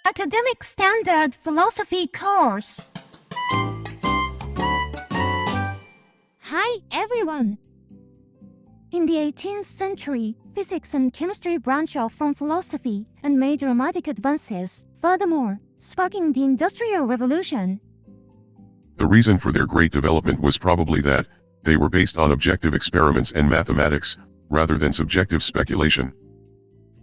Academic Standard Philosophy course. Hi everyone! In the 18th century, physics and chemistry branched off from philosophy and made dramatic advances, furthermore, sparking the Industrial Revolution. The reason for their great development was probably that they were based on objective experiments and mathematics, rather than subjective speculation.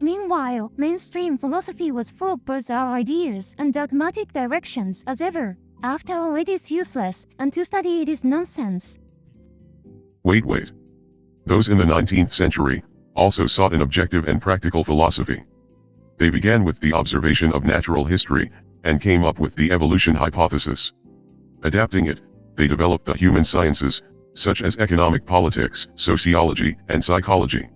Meanwhile, mainstream philosophy was full of bizarre ideas and dogmatic directions as ever. After all, it is useless, and to study it is nonsense. Wait. Those in the 19th century also sought an objective and practical philosophy. They began with the observation of natural history, and came up with the evolution hypothesis. Adapting it, they developed the human sciences, such as economic politics, sociology, and psychology.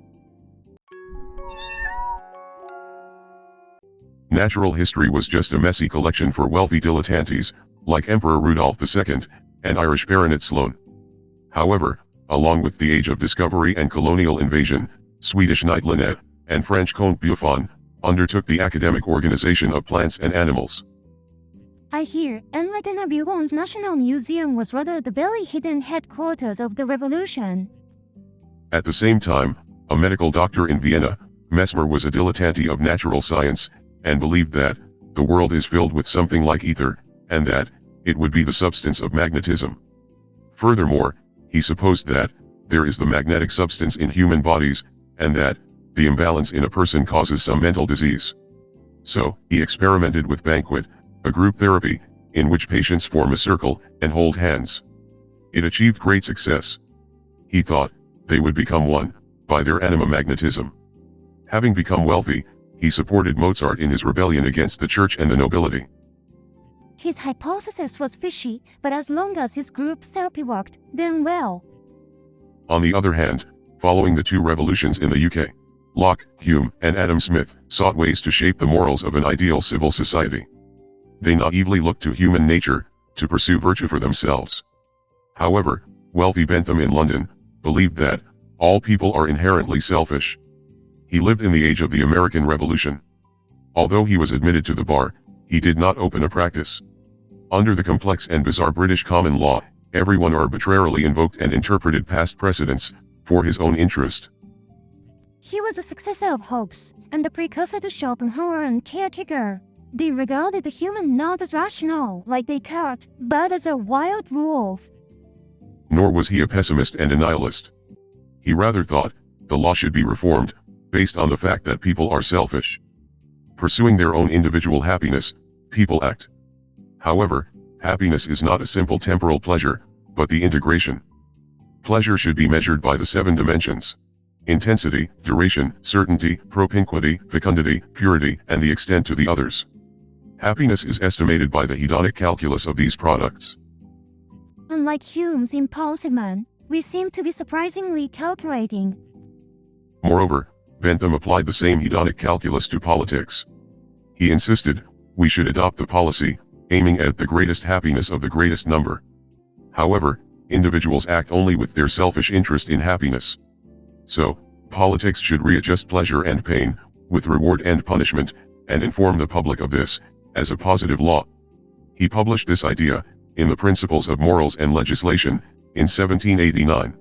Natural history was just a messy collection for wealthy dilettantes, like Emperor Rudolph II, and Irish Baronet Sloane. However, along with the Age of Discovery and colonial invasion, Swedish Knight Linné, and French Comte Buffon, undertook the academic organization of plants and animals. I hear Enlightenment Buffon's National Museum was rather the very hidden headquarters of the revolution. At the same time, a medical doctor in Vienna, Mesmer, was a dilettante of natural science, and believed that the world is filled with something like ether, and that it would be the substance of magnetism. Furthermore, he supposed that there is the magnetic substance in human bodies, and that the imbalance in a person causes some mental disease. So, he experimented with banquet, a group therapy, in which patients form a circle and hold hands. It achieved great success. He thought they would become one by their anima magnetism. Having become wealthy, he supported Mozart in his rebellion against the church and the nobility. His hypothesis was fishy, but as long as his group therapy worked, then well. On the other hand, following the two revolutions in the UK, Locke, Hume, and Adam Smith sought ways to shape the morals of an ideal civil society. They naively looked to human nature to pursue virtue for themselves. However, wealthy Bentham in London believed that all people are inherently selfish. He lived in the age of the American Revolution. Although he was admitted to the bar, he did not open a practice. Under the complex and bizarre British common law, everyone arbitrarily invoked and interpreted past precedents for his own interest. He was a successor of Hobbes, and the precursor to Schopenhauer and Kierkegaard. They regarded the human not as rational, like Descartes, but as a wild wolf. Nor was he a pessimist and a nihilist. He rather thought the law should be reformed, based on the fact that people are selfish. Pursuing their own individual happiness, people act. However, happiness is not a simple temporal pleasure, but the integration. Pleasure should be measured by the 7 dimensions: intensity, duration, certainty, propinquity, fecundity, purity, and the extent to the others. Happiness is estimated by the hedonic calculus of these products. Unlike Hume's impulsive man, we seem to be surprisingly calculating. Moreover, Bentham applied the same hedonic calculus to politics. He insisted we should adopt the policy aiming at the greatest happiness of the greatest number. However, individuals act only with their selfish interest in happiness. So, politics should readjust pleasure and pain, with reward and punishment, and inform the public of this, as a positive law. He published this idea in the Principles of Morals and Legislation, in 1789.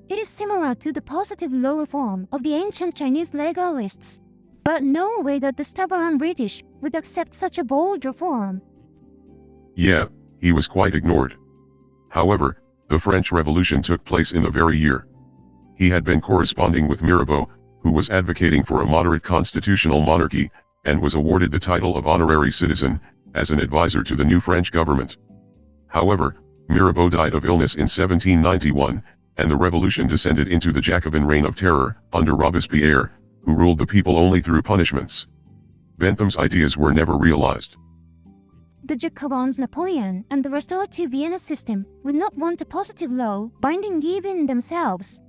It is similar to the positive law reform of the ancient Chinese legalists, but no way that the stubborn British would accept such a bold reform. Yeah, he was quite ignored. However, the French Revolution took place in the very year. He had been corresponding with Mirabeau, who was advocating for a moderate constitutional monarchy, and was awarded the title of honorary citizen, as an advisor to the new French government. However, Mirabeau died of illness in 1791, and the revolution descended into the Jacobin reign of terror, under Robespierre, who ruled the people only through punishments. Bentham's ideas were never realized. The Jacobins, Napoleon, and the restorative Vienna system would not want a positive law binding even themselves.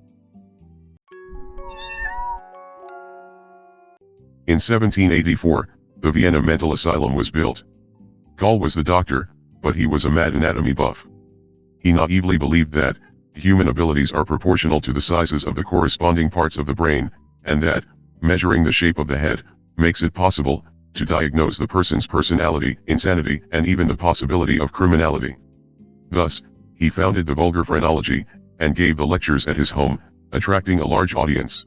In 1784, the Vienna Mental Asylum was built. Gall was the doctor, but he was a mad anatomy buff. He naively believed that human abilities are proportional to the sizes of the corresponding parts of the brain, and that measuring the shape of the head makes it possible to diagnose the person's personality, insanity, and even the possibility of criminality. Thus, he founded the vulgar phrenology, and gave the lectures at his home, attracting a large audience.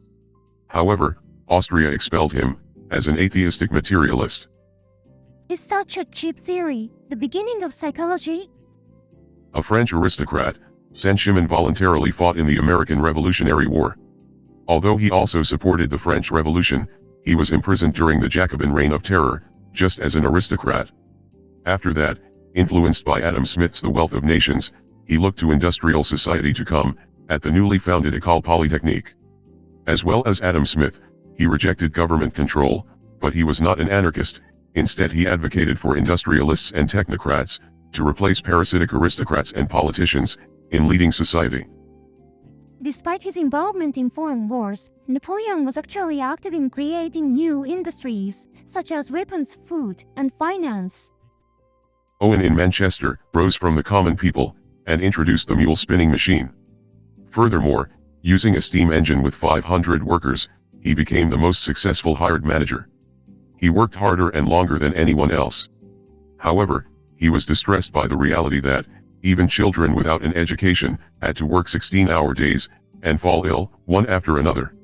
However, Austria expelled him, as an atheistic materialist. Is such a cheap theory the beginning of psychology? A French aristocrat, Saint-Simon voluntarily fought in the American Revolutionary War. Although he also supported the French Revolution, he was imprisoned during the Jacobin Reign of Terror, just as an aristocrat. After that, influenced by Adam Smith's The Wealth of Nations, he looked to industrial society to come, at the newly founded École Polytechnique. As well as Adam Smith, he rejected government control, but he was not an anarchist. Instead, he advocated for industrialists and technocrats, to replace parasitic aristocrats and politicians, in leading society. Despite his involvement in foreign wars, Napoleon was actually active in creating new industries, such as weapons, food, and finance. Owen in Manchester rose from the common people, and introduced the mule spinning machine. Furthermore, using a steam engine with 500 workers, he became the most successful hired manager. He worked harder and longer than anyone else. However, he was distressed by the reality that, even children without an education, had to work 16-hour days, and fall ill, one after another.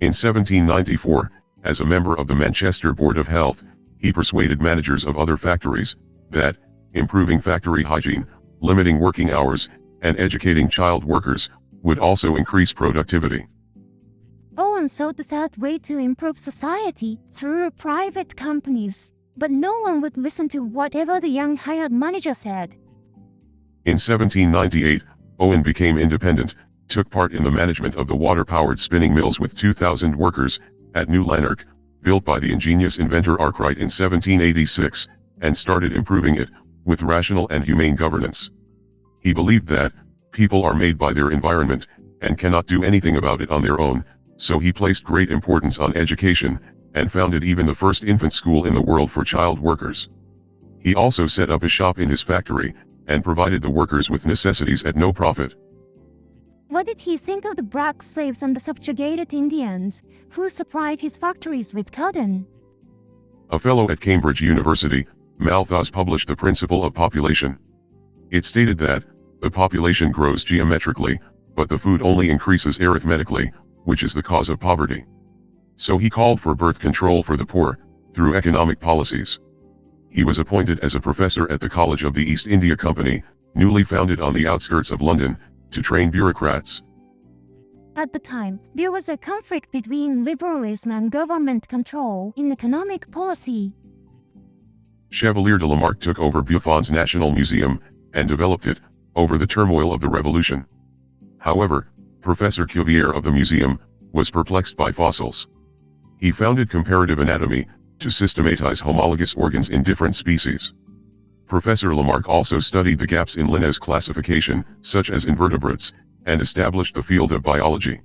In 1794, as a member of the Manchester Board of Health, he persuaded managers of other factories, that, improving factory hygiene, limiting working hours, and educating child workers, would also increase productivity. Owen sought that way to improve society through private companies, but no one would listen to whatever the young hired manager said. In 1798, Owen became independent, took part in the management of the water-powered spinning mills with 2,000 workers, at New Lanark, built by the ingenious inventor Arkwright in 1786, and started improving it, with rational and humane governance. He believed that, people are made by their environment, and cannot do anything about it on their own, so he placed great importance on education, and founded even the first infant school in the world for child workers. He also set up a shop in his factory, and provided the workers with necessities at no profit. What did he think of the black slaves and the subjugated Indians, who supplied his factories with cotton? A fellow at Cambridge University, Malthus published The Principle of Population. It stated that, the population grows geometrically, but the food only increases arithmetically, which is the cause of poverty. So he called for birth control for the poor, through economic policies. He was appointed as a professor at the College of the East India Company, newly founded on the outskirts of London, to train bureaucrats. At the time, there was a conflict between liberalism and government control in economic policy. Chevalier de Lamarck took over Buffon's National Museum, and developed it, over the turmoil of the revolution. However, Professor Cuvier of the museum, was perplexed by fossils. He founded comparative anatomy, to systematize homologous organs in different species. Professor Lamarck also studied the gaps in Linné's classification, such as invertebrates, and established the field of biology.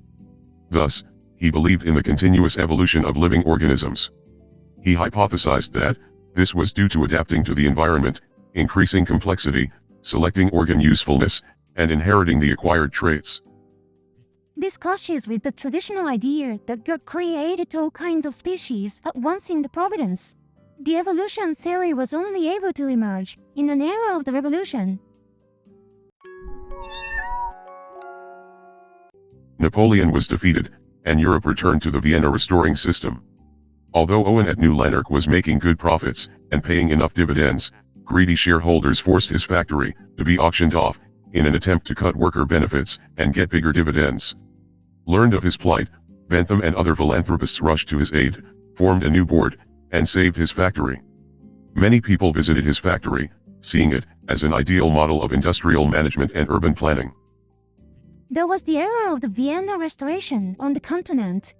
Thus, he believed in the continuous evolution of living organisms. He hypothesized that, this was due to adapting to the environment, increasing complexity, selecting organ usefulness, and inheriting the acquired traits. This clashes with the traditional idea that God created all kinds of species at once in the providence. The evolution theory was only able to emerge in an era of the revolution. Napoleon was defeated, and Europe returned to the Vienna restoring system. Although Owen at New Lanark was making good profits, and paying enough dividends, greedy shareholders forced his factory to be auctioned off, in an attempt to cut worker benefits and get bigger dividends. Learned of his plight, Bentham and other philanthropists rushed to his aid, formed a new board, and saved his factory. Many people visited his factory, seeing it as an ideal model of industrial management and urban planning. There was the era of the Vienna Restoration on the continent.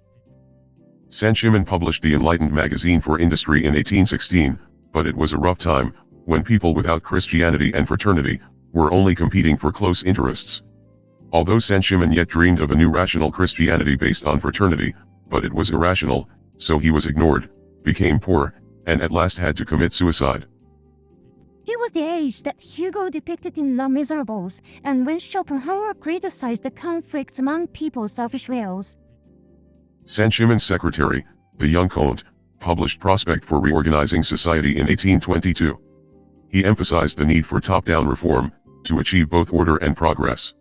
Saint-Simon published the Enlightened magazine for industry in 1816, but it was a rough time, when people without Christianity and fraternity were only competing for close interests. Although Saint-Simon yet dreamed of a new rational Christianity based on fraternity, but it was irrational, so he was ignored, became poor, and at last had to commit suicide. It was the age that Hugo depicted in Les Miserables, and when Schopenhauer criticized the conflicts among people's selfish wills. Saint-Simon's secretary, the young Comte, published Prospect for Reorganizing Society in 1822. He emphasized the need for top-down reform, to achieve both order and progress.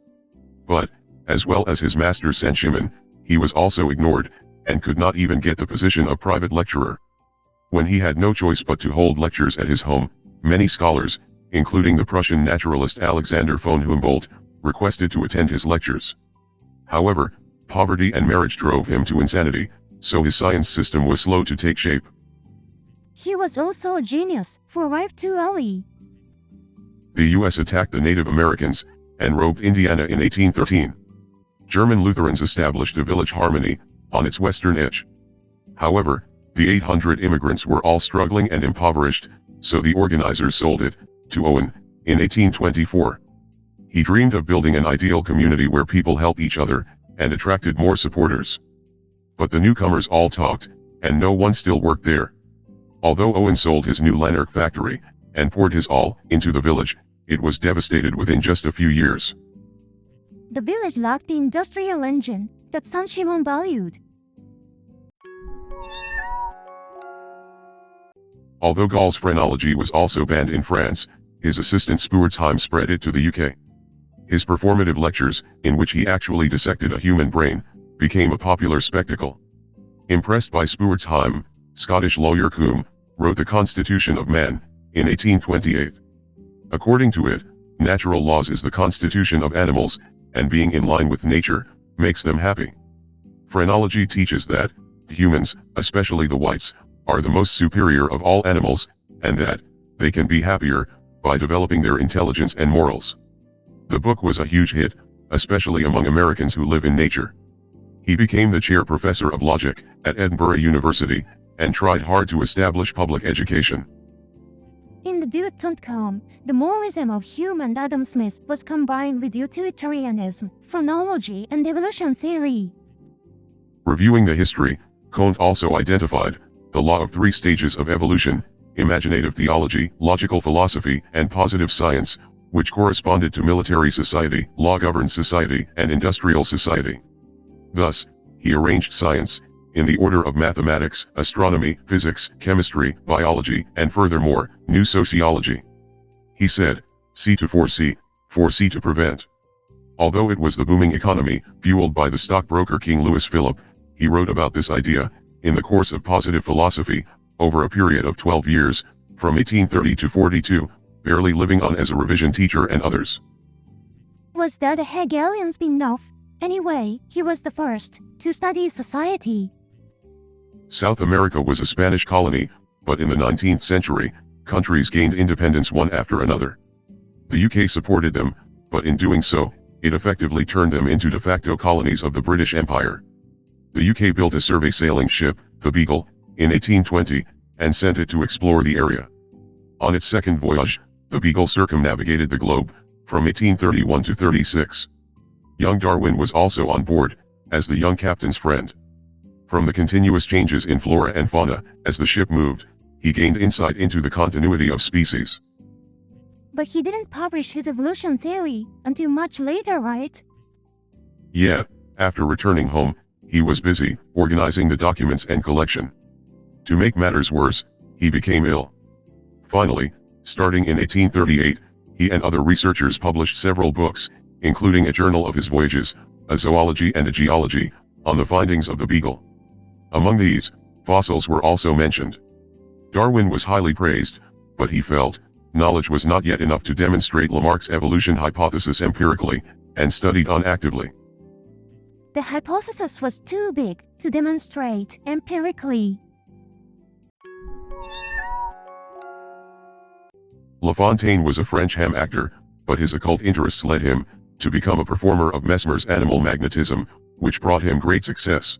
But, as well as his master Saint-Simon, he was also ignored, and could not even get the position of private lecturer. When he had no choice but to hold lectures at his home, many scholars, including the Prussian naturalist Alexander von Humboldt, requested to attend his lectures. However, poverty and marriage drove him to insanity, so his science system was slow to take shape. He was also a genius, for arrived too early. The US attacked the Native Americans, and robbed Indiana in 1813. German Lutherans established a village harmony, on its western edge. However, the 800 immigrants were all struggling and impoverished, so the organizers sold it, to Owen, in 1824. He dreamed of building an ideal community where people help each other, and attracted more supporters. But the newcomers all talked, and no one still worked there. Although Owen sold his new Lanark factory, and poured his all into the village, it was devastated within just a few years. The village lacked the industrial engine that Saint-Simon valued. Although Gall's phrenology was also banned in France, his assistant Spurzheim spread it to the UK. His performative lectures, in which he actually dissected a human brain, became a popular spectacle. Impressed by Spurzheim, Scottish lawyer Combe wrote the Constitution of Man, in 1828. According to it, natural laws is the constitution of animals, and being in line with nature, makes them happy. Phrenology teaches that humans, especially the whites, are the most superior of all animals, and that they can be happier by developing their intelligence and morals. The book was a huge hit, especially among Americans who live in nature. He became the chair professor of logic at Edinburgh University, and tried hard to establish public education. In the dilettante, the moralism of Hume and Adam Smith was combined with utilitarianism, phrenology, and evolution theory. Reviewing the history, Comte also identified the law of 3 stages of evolution: imaginative theology, logical philosophy, and positive science, which corresponded to military society, law-governed society, and industrial society. Thus, he arranged science in the order of mathematics, astronomy, physics, chemistry, biology, and furthermore, new sociology. He said, "See to foresee to prevent." Although it was the booming economy, fueled by the stockbroker King Louis Philippe, he wrote about this idea, in the course of positive philosophy, over a period of 12 years, from 1830 to 42, barely living on as a revision teacher and others. Was that a Hegelian spin-off? Anyway, he was the first to study society. South America was a Spanish colony, but in the 19th century, countries gained independence one after another. The UK supported them, but in doing so, it effectively turned them into de facto colonies of the British Empire. The UK built a survey sailing ship, the Beagle, in 1820, and sent it to explore the area. On its second voyage, the Beagle circumnavigated the globe, from 1831 to 36. Young Darwin was also on board, as the young captain's friend. From the continuous changes in flora and fauna, as the ship moved, he gained insight into the continuity of species. But he didn't publish his evolution theory until much later, right? Yeah, after returning home, he was busy organizing the documents and collection. To make matters worse, he became ill. Finally, starting in 1838, he and other researchers published several books, including a journal of his voyages, a zoology and a geology, on the findings of the Beagle. Among these, fossils were also mentioned. Darwin was highly praised, but he felt knowledge was not yet enough to demonstrate Lamarck's evolution hypothesis empirically, and studied on actively. The hypothesis was too big to demonstrate empirically. La Fontaine was a French ham actor, but his occult interests led him to become a performer of Mesmer's animal magnetism, which brought him great success.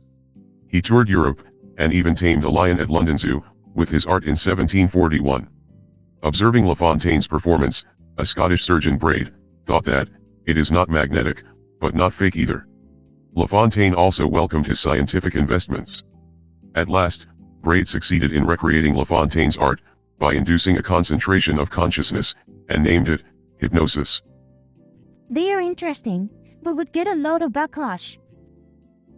He toured Europe, and even tamed a lion at London Zoo, with his art in 1741. Observing La Fontaine's performance, a Scottish surgeon Braid thought that it is not magnetic, but not fake either. La Fontaine also welcomed his scientific investments. At last, Braid succeeded in recreating La Fontaine's art by inducing a concentration of consciousness, and named it hypnosis. They are interesting, but would get a lot of backlash.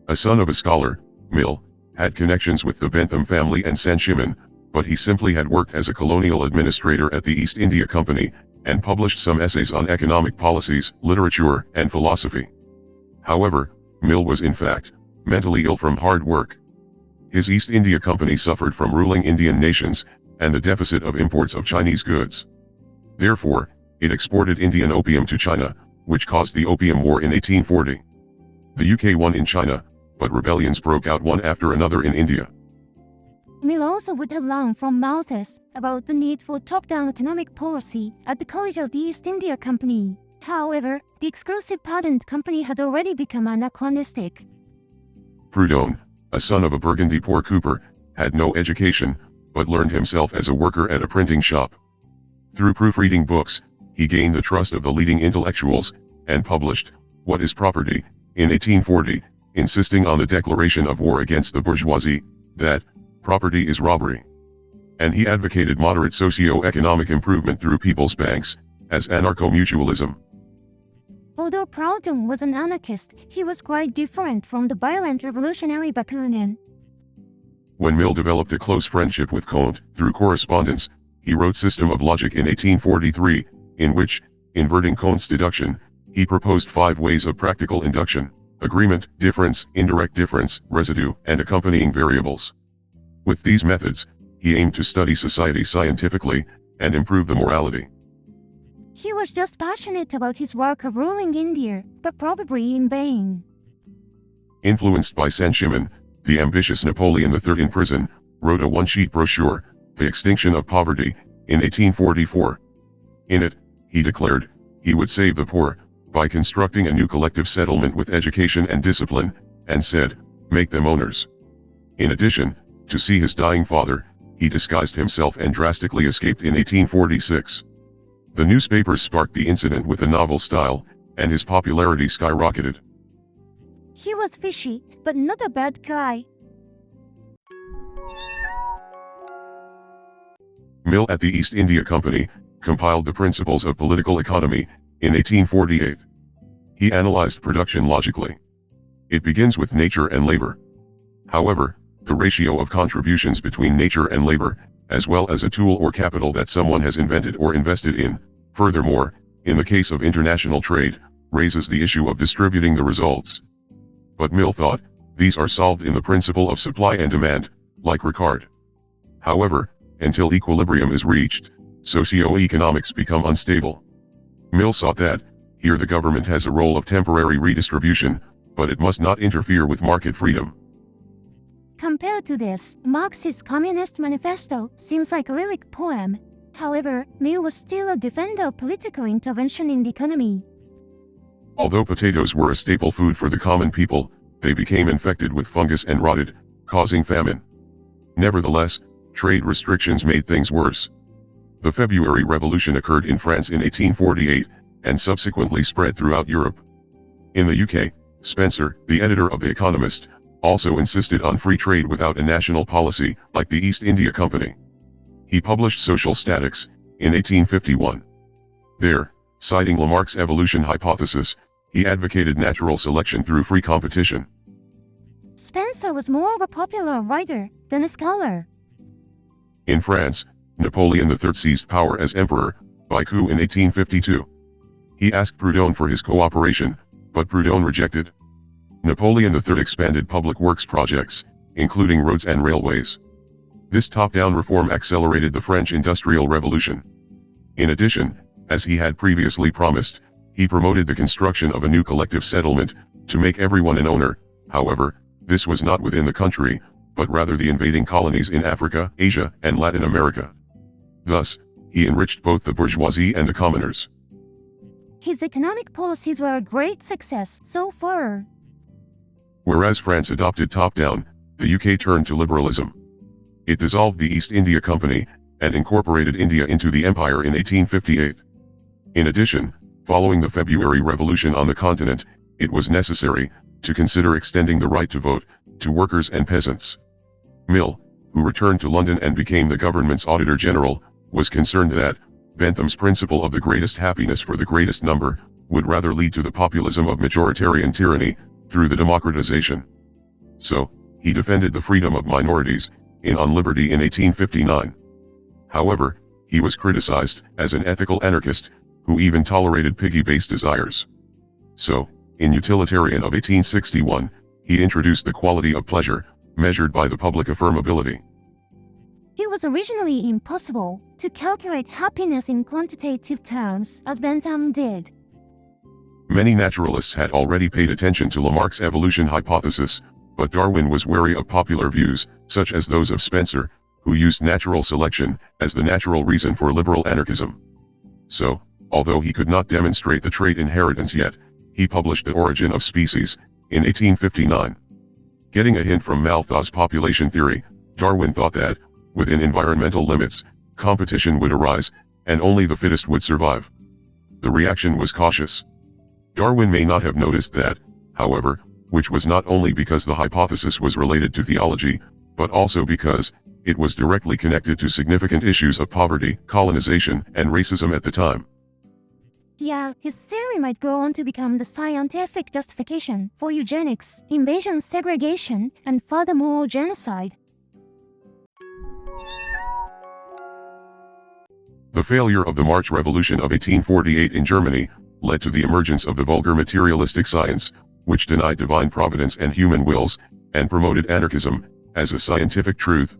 A son of a scholar, Mill had connections with the Bentham family and Saint-Simon, but he simply had worked as a colonial administrator at the East India Company, and published some essays on economic policies, literature, and philosophy. However, Mill was in fact mentally ill from hard work. His East India Company suffered from ruling Indian nations, and the deficit of imports of Chinese goods. Therefore, it exported Indian opium to China, which caused the Opium War in 1840. The UK won in China, but rebellions broke out one after another in India. Mill also would have learned from Malthus about the need for top-down economic policy at the College of the East India Company. However, the exclusive patent company had already become anachronistic. Proudhon, a son of a Burgundy poor cooper, had no education, but learned himself as a worker at a printing shop. Through proofreading books, he gained the trust of the leading intellectuals, and published What is Property in 1840, insisting on the declaration of war against the bourgeoisie, that property is robbery. And he advocated moderate socio-economic improvement through people's banks, as anarcho-mutualism. Although Proudhon was an anarchist, he was quite different from the violent revolutionary Bakunin. When Mill developed a close friendship with Comte, through correspondence, he wrote System of Logic in 1843, in which, inverting Comte's deduction, he proposed 5 ways of practical induction: agreement, difference, indirect difference, residue, and accompanying variables. With these methods, he aimed to study society scientifically, and improve the morality. He was just passionate about his work of ruling India, but probably in vain. Influenced by Saint-Simon, the ambitious Napoleon III in prison, wrote a one-sheet brochure, The Extinction of Poverty, in 1844. In it, he declared, he would save the poor, by constructing a new collective settlement with education and discipline, and said, make them owners. In addition, to see his dying father, he disguised himself and drastically escaped in 1846. The newspapers sparked the incident with a novel style, and his popularity skyrocketed. He was fishy, but not a bad guy. Mill at the East India Company compiled the Principles of Political Economy in 1848. He analyzed production logically. It begins with nature and labor. However, the ratio of contributions between nature and labor, as well as a tool or capital that someone has invented or invested in, furthermore, in the case of international trade, raises the issue of distributing the results. But Mill thought, these are solved in the principle of supply and demand, like Ricard. However, until equilibrium is reached, socio-economics become unstable. Mill saw that, here the government has a role of temporary redistribution, but it must not interfere with market freedom. Compared to this, Marx's Communist Manifesto seems like a lyric poem. However, Mill was still a defender of political intervention in the economy. Although potatoes were a staple food for the common people, they became infected with fungus and rotted, causing famine. Nevertheless, trade restrictions made things worse. The February Revolution occurred in France in 1848, and subsequently spread throughout Europe. In the UK, Spencer, the editor of The Economist, also insisted on free trade without a national policy, like the East India Company. He published Social Statics, in 1851. There, citing Lamarck's evolution hypothesis, he advocated natural selection through free competition. Spencer was more of a popular writer than a scholar. In France, Napoleon III seized power as emperor, by coup in 1852. He asked Proudhon for his cooperation, but Proudhon rejected. Napoleon III expanded public works projects, including roads and railways. This top-down reform accelerated the French Industrial Revolution. In addition, as he had previously promised, he promoted the construction of a new collective settlement, to make everyone an owner. However, this was not within the country, but rather the invading colonies in Africa, Asia, and Latin America. Thus, he enriched both the bourgeoisie and the commoners. His economic policies were a great success so far. Whereas France adopted top-down, the UK turned to liberalism. It dissolved the East India Company, and incorporated India into the empire in 1858. In addition, following the February Revolution on the continent, it was necessary to consider extending the right to vote to workers and peasants. Mill, who returned to London and became the government's Auditor General, was concerned that Bentham's principle of the greatest happiness for the greatest number would rather lead to the populism of majoritarian tyranny through the democratization. So, He defended the freedom of minorities, On Liberty in 1859. However, he was criticized as an ethical anarchist, who even tolerated piggy-based desires. So, in Utilitarian of 1861, he introduced the quality of pleasure, measured by the public affirmability. It was originally impossible to calculate happiness in quantitative terms, as Bentham did. Many naturalists had already paid attention to Lamarck's evolution hypothesis, but Darwin was wary of popular views, such as those of Spencer, who used natural selection as the natural reason for liberal anarchism. So, although he could not demonstrate the trait inheritance yet, he published The Origin of Species in 1859. Getting a hint from Malthus' population theory, Darwin thought that, within environmental limits, competition would arise, and only the fittest would survive. The reaction was cautious. Darwin may not have noticed that, however, which was not only because the hypothesis was related to theology, but also because it was directly connected to significant issues of poverty, colonization, and racism at the time. Yeah, his theory might go on to become the scientific justification for eugenics, invasion segregation, and furthermore genocide. The failure of the March Revolution of 1848 in Germany led to the emergence of the vulgar materialistic science, which denied divine providence and human wills, and promoted anarchism as a scientific truth.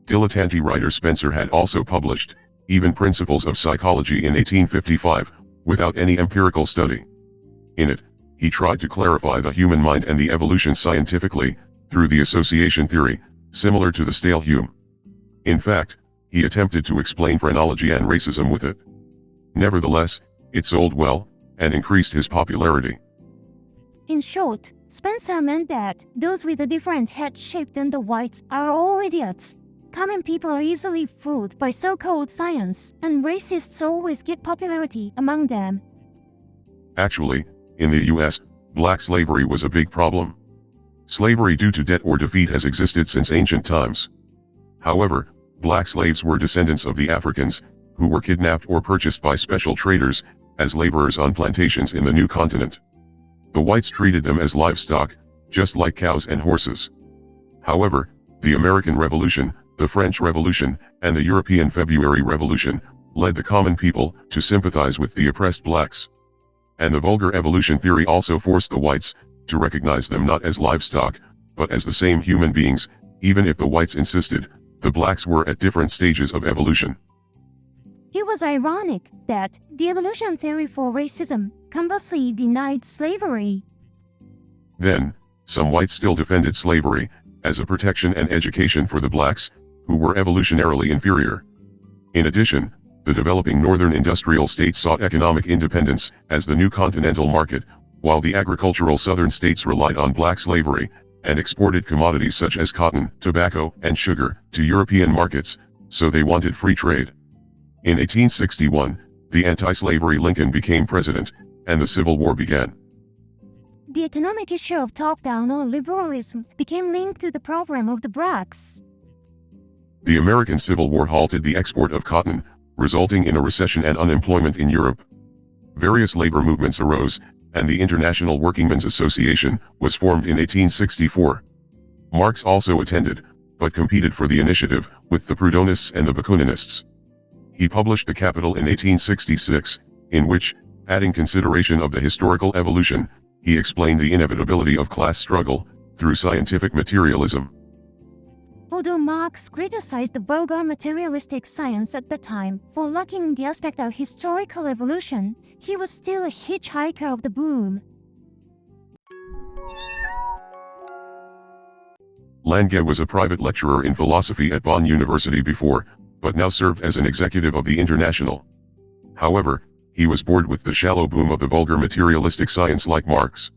Dilettante writer Spencer had also published even Principles of Psychology in 1855, without any empirical study. In it, he tried to clarify the human mind and the evolution scientifically, through the association theory, similar to the stale Hume. In fact, he attempted to explain phrenology and racism with it. Nevertheless, it sold well, and increased his popularity. In short, Spencer meant that those with a different head shape than the whites are all idiots. Common people are easily fooled by so-called science, and racists always get popularity among them. Actually, in the US, black slavery was a big problem. Slavery due to debt or defeat has existed since ancient times. However, black slaves were descendants of the Africans, who were kidnapped or purchased by special traders, as laborers on plantations in the new continent. The whites treated them as livestock, just like cows and horses. However, the American Revolution, the French Revolution, and the European February Revolution, led the common people to sympathize with the oppressed blacks. And the vulgar evolution theory also forced the whites to recognize them not as livestock, but as the same human beings, even if the whites insisted the blacks were at different stages of evolution. It was ironic that the evolution theory for racism conversely denied slavery. Then, some whites still defended slavery as a protection and education for the blacks, who were evolutionarily inferior. In addition, the developing northern industrial states sought economic independence as the new continental market, while the agricultural southern states relied on black slavery and exported commodities such as cotton, tobacco, and sugar to European markets, so they wanted free trade. In 1861, the anti-slavery Lincoln became president, and the Civil War began. The economic issue of top-down or liberalism became linked to the problem of the blacks. The American Civil War halted the export of cotton, resulting in a recession and unemployment in Europe. Various labor movements arose, and the International Workingmen's Association was formed in 1864. Marx also attended, but competed for the initiative with the Proudhonists and the Bakuninists. He published The Capital in 1866, in which, adding consideration of the historical evolution, he explained the inevitability of class struggle through scientific materialism. Although Marx criticized the vulgar materialistic science at the time for lacking the aspect of historical evolution, he was still a hitchhiker of the boom. Lange was a private lecturer in philosophy at Bonn University before, but now served as an executive of the International. However, he was bored with the shallow boom of the vulgar materialistic science like Marx.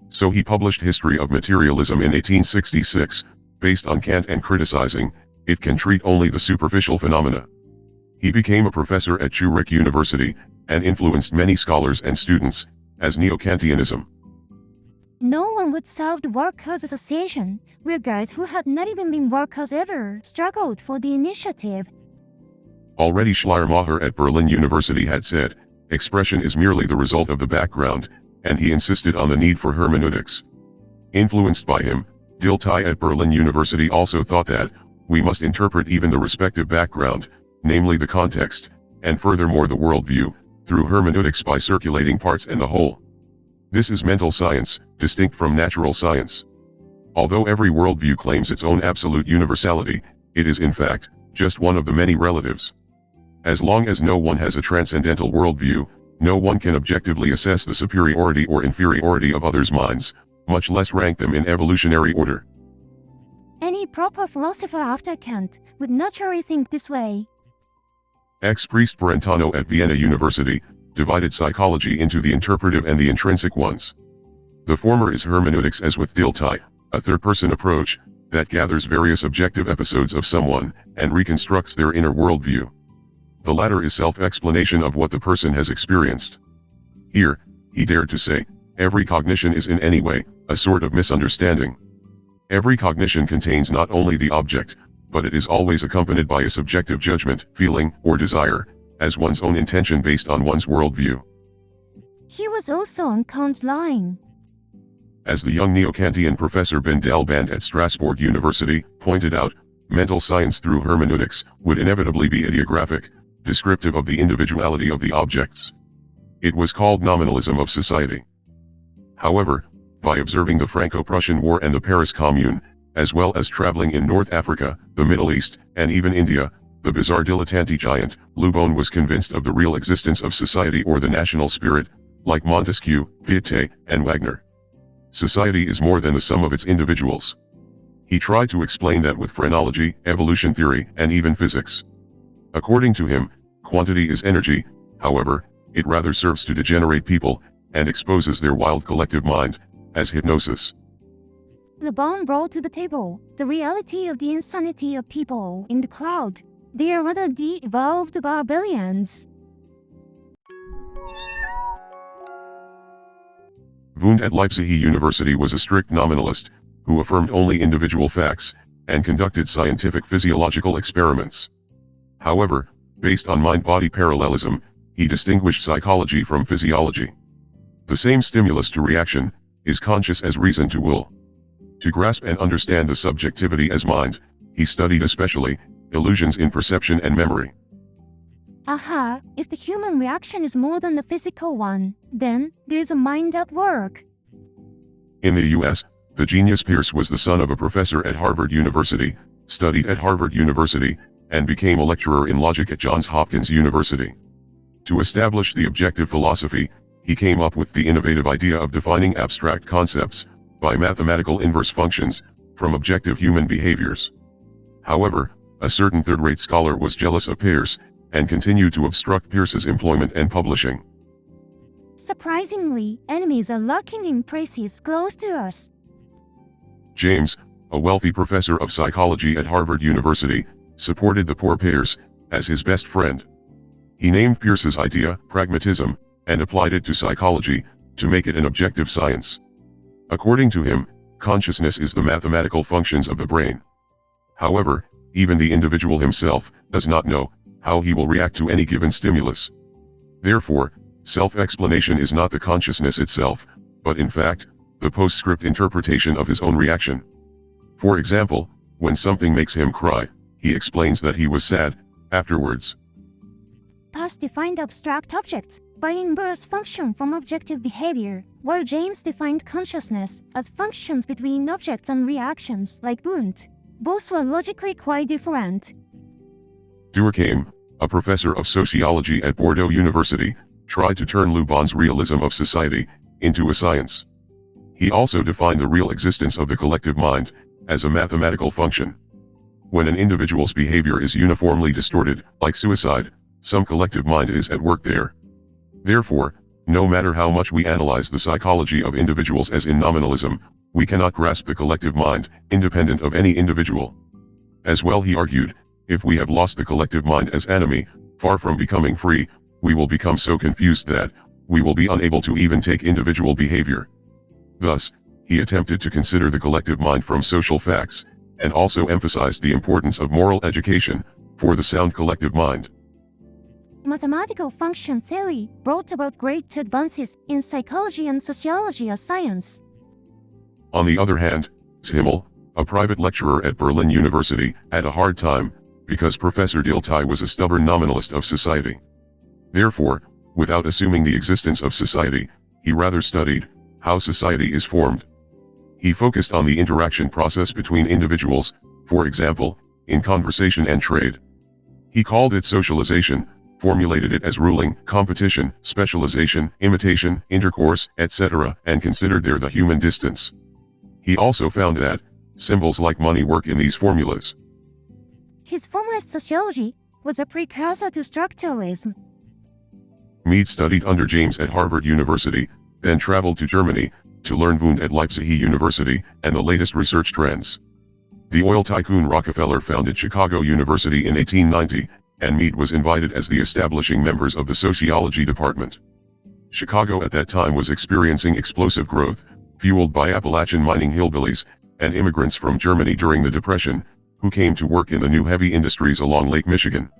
So he published History of Materialism in 1866, based on Kant and criticizing, it can treat only the superficial phenomena. He became a professor at Zurich University, and influenced many scholars and students, as Neo-Kantianism. No one would solve the Workers' Association, where guys who had not even been workers ever struggled for the initiative. Already Schleiermacher at Berlin University had said, expression is merely the result of the background, and he insisted on the need for hermeneutics. Influenced by him, Dilthey at Berlin University also thought that, we must interpret even the respective background, namely the context, and furthermore the worldview, through hermeneutics by circulating parts and the whole. This is mental science, distinct from natural science. Although every worldview claims its own absolute universality, it is in fact, just one of the many relatives. As long as no one has a transcendental worldview, no one can objectively assess the superiority or inferiority of others' minds, much less rank them in evolutionary order. Any proper philosopher after Kant would naturally think this way. Ex-priest Brentano at Vienna University divided psychology into the interpretive and the intrinsic ones. The former is hermeneutics as with Dilthey, a third-person approach that gathers various objective episodes of someone and reconstructs their inner worldview. The latter is self-explanation of what the person has experienced. Here, he dared to say, every cognition is in any way a sort of misunderstanding. Every cognition contains not only the object, but it is always accompanied by a subjective judgment, feeling, or desire, as one's own intention based on one's worldview. He was also on Kant's line. As the young neo-Kantian Professor Ben Dalband at Strasbourg University pointed out, mental science through hermeneutics would inevitably be idiographic, descriptive of the individuality of the objects. It was called Nominalism of Society. However, by observing the Franco-Prussian War and the Paris Commune, as well as traveling in North Africa, the Middle East, and even India, the bizarre dilettante giant, Lubon was convinced of the real existence of society or the national spirit, like Montesquieu, Goethe, and Wagner. Society is more than the sum of its individuals. He tried to explain that with phrenology, evolution theory, and even physics. According to him, quantity is energy, however, it rather serves to degenerate people, and exposes their wild collective mind, as hypnosis. Lubon brought to the table the reality of the insanity of people in the crowd. They are rather de-evolved barbarians. Wundt at Leipzig University was a strict nominalist, who affirmed only individual facts, and conducted scientific physiological experiments. However, based on mind-body parallelism, he distinguished psychology from physiology. The same stimulus to reaction is conscious as reason to will. To grasp and understand the subjectivity as mind, he studied especially illusions in perception and memory. Aha, if the human reaction is more than the physical one, then there is a mind at work. In the US, the genius Peirce was the son of a professor at Harvard University, studied at Harvard University, and became a lecturer in logic at Johns Hopkins University. To establish the objective philosophy, he came up with the innovative idea of defining abstract concepts by mathematical inverse functions from objective human behaviors. However, a certain third-rate scholar was jealous of Peirce and continued to obstruct Peirce's employment and publishing. Surprisingly, enemies are lurking in places close to us. James, a wealthy professor of psychology at Harvard University, supported the poor Peirce as his best friend. He named Peirce's idea pragmatism and applied it to psychology to make it an objective science. According to him, consciousness is the mathematical functions of the brain. However, even the individual himself does not know how he will react to any given stimulus. Therefore, self-explanation is not the consciousness itself, but in fact, the postscript interpretation of his own reaction. For example, when something makes him cry, he explains that he was sad afterwards. Peirce defined abstract objects by inverse function from objective behavior, while James defined consciousness as functions between objects and reactions like Wundt. Both were logically quite different. Teruaki, a professor of sociology at Bordeaux University, tried to turn Lubon's Realism of Society into a science. He also defined the real existence of the collective mind as a mathematical function. When an individual's behavior is uniformly distorted, like suicide, some collective mind is at work there. Therefore, no matter how much we analyze the psychology of individuals as in nominalism, we cannot grasp the collective mind, independent of any individual. As well, he argued, if we have lost the collective mind as enemy, far from becoming free, we will become so confused that we will be unable to even take individual behavior. Thus, he attempted to consider the collective mind from social facts, and also emphasized the importance of moral education for the sound collective mind. Mathematical function theory brought about great advances in psychology and sociology as science. On the other hand, Himmel, a private lecturer at Berlin University, had a hard time, because Professor Dilthey was a stubborn nominalist of society. Therefore, without assuming the existence of society, he rather studied how society is formed. He focused on the interaction process between individuals, for example, in conversation and trade. He called it socialization, formulated it as ruling, competition, specialization, imitation, intercourse, etc., and considered there the human distance. He also found that symbols like money work in these formulas. His formalist sociology was a precursor to structuralism. Mead studied under James at Harvard University, then traveled to Germany, to learn Wundt at Leipzig University, and the latest research trends. The oil tycoon Rockefeller founded Chicago University in 1890, and Mead was invited as the establishing members of the sociology department. Chicago at that time was experiencing explosive growth, fueled by Appalachian mining hillbillies, and immigrants from Germany during the Depression, who came to work in the new heavy industries along Lake Michigan.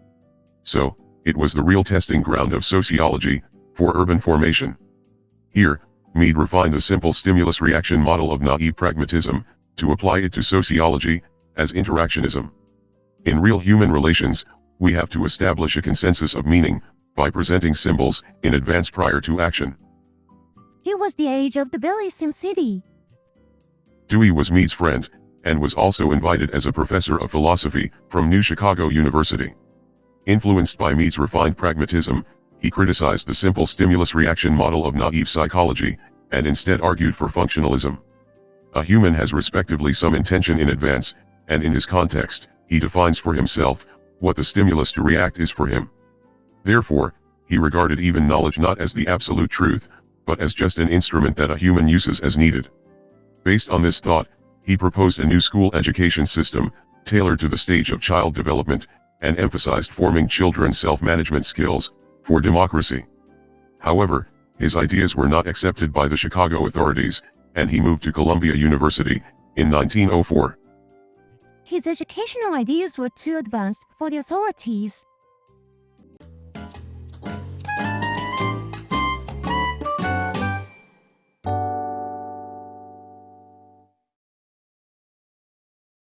So, it was the real testing ground of sociology, for urban formation. Here, Mead refined the simple stimulus reaction model of naive pragmatism, to apply it to sociology, as interactionism. In real human relations, we have to establish a consensus of meaning, by presenting symbols, in advance prior to action. It was the age of the Billy SimCity. Dewey was Mead's friend, and was also invited as a professor of philosophy, from New Chicago University. Influenced by Mead's refined pragmatism, he criticized the simple stimulus reaction model of naive psychology, and instead argued for functionalism. A human has respectively some intention in advance, and in his context, he defines for himself, what the stimulus to react is for him. Therefore, he regarded even knowledge not as the absolute truth, but as just an instrument that a human uses as needed. Based on this thought, he proposed a new school education system, tailored to the stage of child development, and emphasized forming children's self-management skills, for democracy. However, his ideas were not accepted by the Chicago authorities, and he moved to Columbia University, in 1904. His educational ideas were too advanced for the authorities.